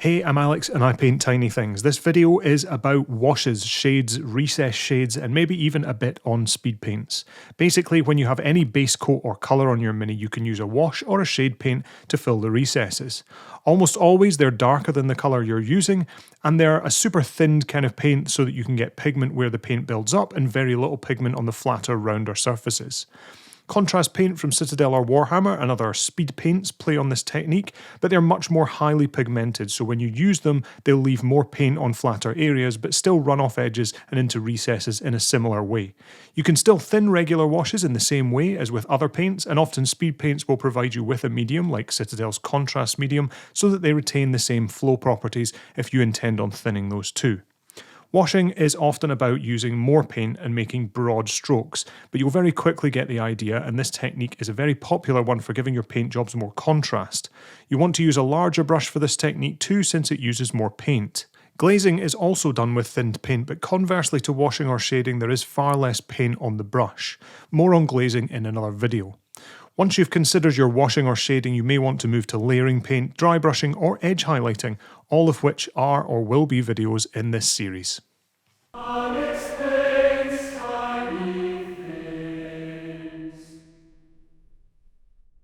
Hey, I'm Alex and I paint tiny things. This video is about washes, shades, recess shades, and maybe even a bit on speed paints. Basically, when you have any base coat or colour on your Mini, you can use a wash or a shade paint to fill the recesses. Almost always they're darker than the colour you're using, and they're a super thinned kind of paint so that you can get pigment where the paint builds up and very little pigment on the flatter, rounder surfaces. Contrast paint from Citadel or Warhammer and other speed paints play on this technique, but they're much more highly pigmented, so when you use them, they'll leave more paint on flatter areas, but still run off edges and into recesses in a similar way. You can still thin regular washes in the same way as with other paints, and often speed paints will provide you with a medium, like Citadel's contrast medium, so that they retain the same flow properties if you intend on thinning those too. Washing is often about using more paint and making broad strokes, but you'll very quickly get the idea, and this technique is a very popular one for giving your paint jobs more contrast. You want to use a larger brush for this technique too, since it uses more paint. Glazing is also done with thinned paint, but conversely to washing or shading, there is far less paint on the brush. More on glazing in another video. Once you've considered your washing or shading, you may want to move to layering paint, dry brushing, or edge highlighting, all of which are or will be videos in this series.